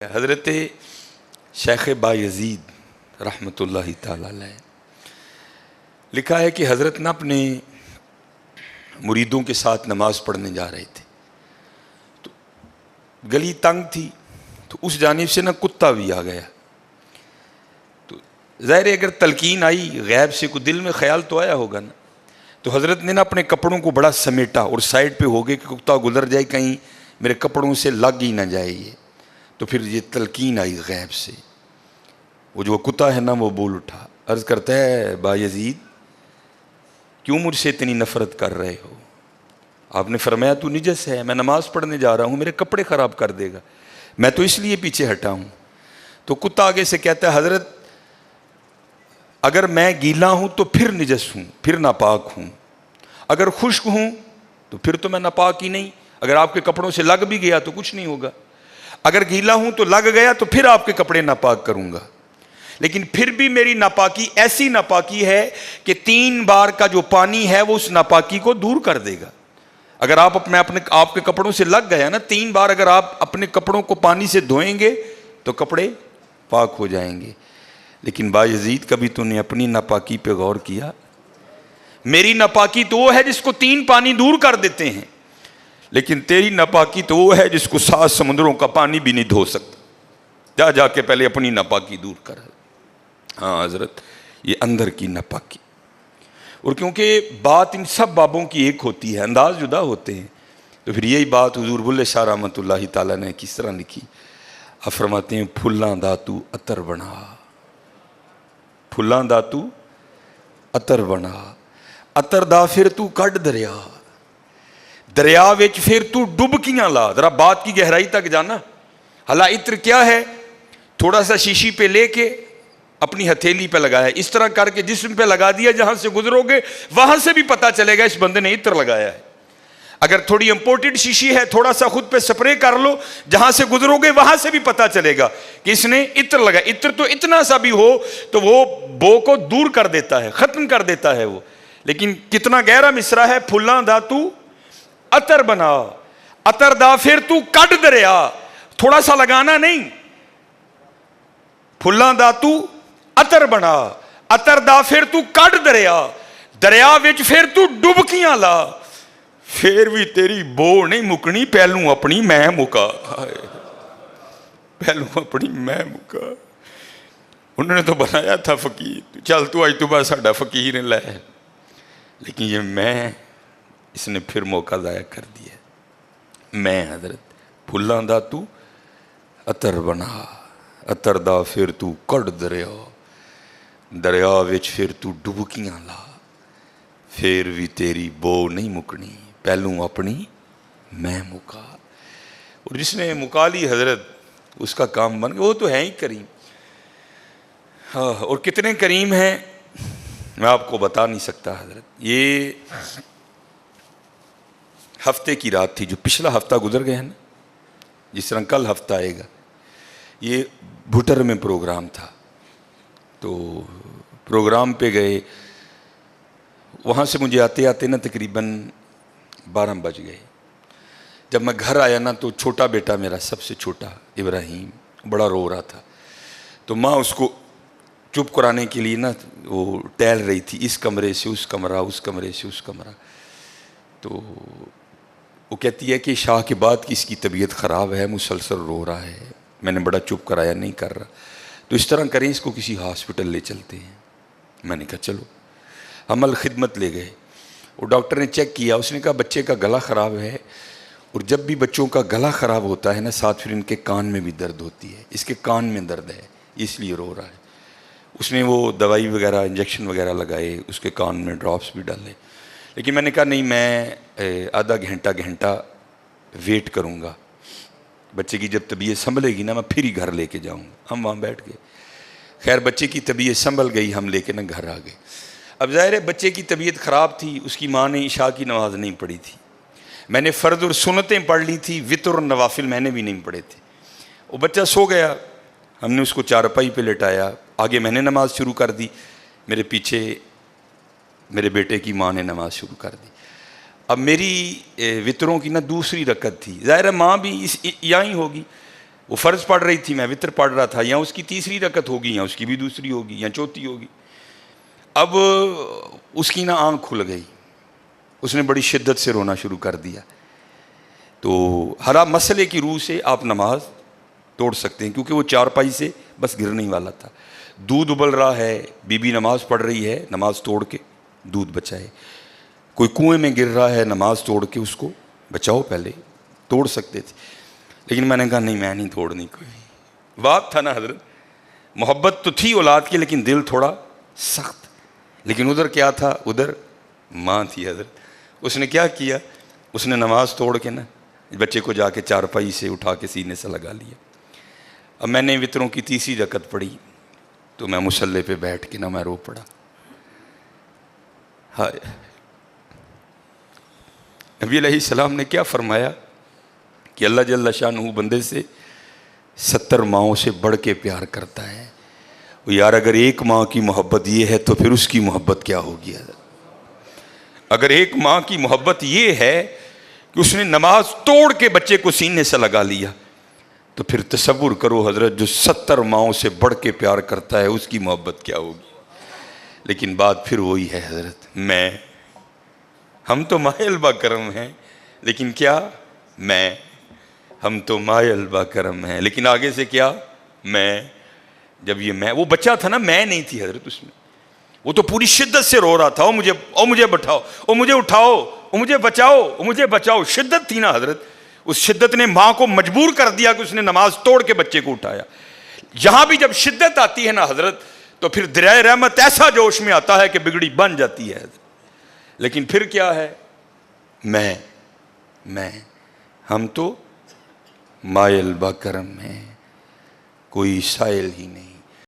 حضرت شیخ بایزید رحمۃ اللہ تعالی علیہ لکھا ہے کہ حضرت نے اپنے مریدوں کے ساتھ نماز پڑھنے جا رہے تھے تو گلی تنگ تھی تو اس جانب سے کتا بھی آ گیا. تو ظاہر ہے اگر تلقین آئی غیب سے کوئی دل میں خیال تو آیا ہوگا نا. تو حضرت نے اپنے کپڑوں کو بڑا سمیٹا اور سائڈ پہ ہو گئے کہ کتا گزر جائے کہیں میرے کپڑوں سے لگ ہی نہ جائے. یہ تو پھر یہ تلقین آئی غیب سے. وہ جو کتا ہے نا وہ بول اٹھا, عرض کرتا ہے بایزید کیوں مجھ سے اتنی نفرت کر رہے ہو؟ آپ نے فرمایا تو نجس ہے, میں نماز پڑھنے جا رہا ہوں, میرے کپڑے خراب کر دے گا, میں تو اس لیے پیچھے ہٹا ہوں. تو کتا آگے سے کہتا ہے حضرت اگر میں گیلا ہوں تو پھر نجس ہوں, پھر ناپاک ہوں, اگر خشک ہوں تو پھر تو میں ناپاک ہی نہیں, اگر آپ کے کپڑوں سے لگ بھی گیا تو کچھ نہیں ہوگا, اگر گیلا ہوں تو لگ گیا تو پھر آپ کے کپڑے ناپاک کروں گا. لیکن پھر بھی میری ناپاکی ایسی ناپاکی ہے کہ 3 بار کا جو پانی ہے وہ اس ناپاکی کو دور کر دے گا. اگر آپ کے کپڑوں سے لگ گیا نا 3 بار, اگر آپ اپنے کپڑوں کو پانی سے دھوئیں گے تو کپڑے پاک ہو جائیں گے. لیکن بایزید کبھی تو نے اپنی ناپاکی پہ غور کیا؟ میری ناپاکی تو وہ ہے جس کو 3 پانی دور کر دیتے ہیں, لیکن تیری ناپاکی تو وہ ہے جس کو 7 سمندروں کا پانی بھی نہیں دھو سکتا. جا کے پہلے اپنی ناپاکی دور کر. ہاں حضرت یہ اندر کی ناپاکی. اور کیونکہ بات ان سب بابوں کی ایک ہوتی ہے, انداز جدا ہوتے ہیں, تو پھر یہی بات حضور بلے شاہ رحمۃ اللہ تعالیٰ نے کس طرح لکھی. آپ فرماتے ہیں پھلاں داتو عطر بنا, پھلاں داتو عطر بنا, عطر دا پھر تو کڈ دریا, دریا وچ پھر تو ڈبکیاں لا. ذرا بات کی گہرائی تک جانا. حالا عطر کیا ہے؟ تھوڑا سا شیشی پہ لے کے اپنی ہتھیلی پہ لگایا, اس طرح کر کے جسم پہ لگا دیا, جہاں سے گزرو گے وہاں سے بھی پتا چلے گا اس بندے نے عطر لگایا ہے. اگر تھوڑی امپورٹڈ شیشی ہے تھوڑا سا خود پہ سپرے کر لو, جہاں سے گزرو گے وہاں سے بھی پتا چلے گا کہ اس نے عطر لگایا. عطر تو اتنا سا بھی ہو تو وہ بو کو دور کر دیتا ہے, ختم کر دیتا ہے وہ. لیکن کتنا گہرا مصرع ہے, پھلاں دا تو عطر بنا, عطر دا پھر تو کڈ دریا. تھوڑا سا لگانا نہیں, پھلاں دا تو عطر بنا, عطر دا پھر تو کڈ دریا, دریا وچ پھر تو ڈبکیاں لا, پھر بھی تیری بو نہیں مکنی, پہلوں اپنی میں مکا. پہلوں اپنی میں مکا. انہوں نے تو بنایا تھا فقیر, چل تو آج تو بعد ساڈا فقیر لے, لیکن یہ میں اس نے پھر موقع ضائع کر دیا. میں حضرت پھلاں دا تو عطر بنا, عطر دا پھر تو کڈ دریا, دریا وچ پھر تو ڈبکیاں لا, پھر بھی تیری بو نہیں مکنی, پہلوں اپنی میں مکا. اور جس نے مکا لی حضرت اس کا کام بن گیا. وہ تو ہے ہی کریم. ہاں, اور کتنے کریم ہیں میں آپ کو بتا نہیں سکتا حضرت. یہ ہفتے کی رات تھی, جو پچھلا ہفتہ گزر گیا نا, جس طرح کل ہفتہ آئے گا. یہ بھٹر میں پروگرام تھا, تو پروگرام پہ گئے, وہاں سے مجھے آتے آتے نا تقریباً 12 بج گئے. جب میں گھر آیا نا تو چھوٹا بیٹا میرا, سب سے چھوٹا ابراہیم, بڑا رو رہا تھا. تو ماں اس کو چپ کرانے کے لیے نا وہ ٹہل رہی تھی, اس کمرے سے اس کمرہ, اس کمرے سے اس کمرہ. تو وہ کہتی ہے کہ شاہ کے بعد کی اس کی طبیعت خراب ہے, مسلسل رو رہا ہے, میں نے بڑا چپ کرایا, نہیں کر رہا, تو اس طرح کریں اس کو کسی ہاسپٹل لے چلتے ہیں. میں نے کہا چلو. ہم خدمت لے گئے, اور ڈاکٹر نے چیک کیا, اس نے کہا بچے کا گلا خراب ہے, اور جب بھی بچوں کا گلا خراب ہوتا ہے نا ساتھ پھر ان کے کان میں بھی درد ہوتی ہے, اس کے کان میں درد ہے اس لیے رو رہا ہے. اس نے وہ دوائی وغیرہ انجیکشن وغیرہ لگائے, اس کے کان میں ڈراپس بھی ڈالے. لیکن میں نے کہا نہیں, میں آدھا گھنٹہ ویٹ کروں گا, بچے کی جب طبیعت سنبھلے گی نا میں پھر ہی گھر لے کے جاؤں گا. ہم وہاں بیٹھ گئے. خیر بچے کی طبیعت سنبھل گئی, ہم لے کے نا گھر آ گئے. اب ظاہر ہے بچے کی طبیعت خراب تھی, اس کی ماں نے عشاء کی نماز نہیں پڑھی تھی, میں نے فرض اور سنتیں پڑھ لی تھی, وتر اور نوافل میں نے بھی نہیں پڑھے تھے. وہ بچہ سو گیا, ہم نے اس کو چارپائی پہ لٹایا, آگے میں نے نماز شروع کر دی, میرے پیچھے میرے بیٹے کی ماں نے نماز شروع کر دی. اب میری وطروں کی نا دوسری رکعت تھی, ظاہر ہے ماں بھی یہاں ہی ہوگی, وہ فرض پڑھ رہی تھی، میں وطر پڑھ رہا تھا، یا اس کی تیسری رکعت ہوگی یا اس کی بھی دوسری ہوگی یا چوتھی ہوگی. اب اس کی نا آنکھ کھل گئی، اس نے بڑی شدت سے رونا شروع کر دیا. تو ہر مسئلے کی روح سے آپ نماز توڑ سکتے ہیں، کیونکہ وہ چارپائی سے بس گرنے ہی والا تھا. دودھ ابل رہا ہے، بی بی نماز پڑھ رہی ہے، نماز توڑ کے دودھ بچائے. کوئی کنویں میں گر رہا ہے، نماز توڑ کے اس کو بچاؤ. پہلے توڑ سکتے تھے، لیکن میں نے کہا نہیں، میں نہیں توڑنی. کوئی بات تھا نا حضرت، محبت تو تھی اولاد کی لیکن دل تھوڑا سخت. لیکن ادھر کیا تھا؟ ادھر ماں تھی حضرت. اس نے کیا کیا؟ اس نے نماز توڑ کے نا بچے کو جا کے چارپائی سے اٹھا کے سینے سے لگا لیا. اب میں نے وطروں کی تیسری رکعت پڑھی تو میں مصلی پہ بیٹھ کے نا میں رو پڑا. ہائے، نبی علیہ السلام نے کیا فرمایا کہ اللہ جل شانہ بندے سے 70 ماؤں سے بڑھ کے پیار کرتا ہے. یار اگر ایک ماں کی محبت یہ ہے تو پھر اس کی محبت کیا ہوگی حضرت؟ اگر ایک ماں کی محبت یہ ہے کہ اس نے نماز توڑ کے بچے کو سینے سے لگا لیا، تو پھر تصور کرو حضرت، جو 70 ماؤں سے بڑھ کے پیار کرتا ہے اس کی محبت کیا ہوگی. لیکن بات پھر وہی ہے حضرت، ہم تو مائل با کرم ہیں، لیکن کیا ہم تو مائل با کرم ہیں، لیکن آگے سے کیا؟ جب یہ وہ بچہ تھا نا، میں نہیں تھی حضرت اس میں. وہ تو پوری شدت سے رو رہا تھا، مجھے بٹھاؤ، مجھے اٹھاؤ، مجھے بچاؤ، مجھے بچاؤ. شدت تھی نا حضرت، اس شدت نے ماں کو مجبور کر دیا کہ اس نے نماز توڑ کے بچے کو اٹھایا. یہاں بھی جب شدت آتی ہے نا حضرت، تو پھر دریائے رحمت ایسا جوش میں آتا ہے کہ بگڑی بن جاتی ہے حضرت. لیکن پھر کیا ہے؟ ہم تو مائل با کرم ہیں، کوئی سائل ہی نہیں.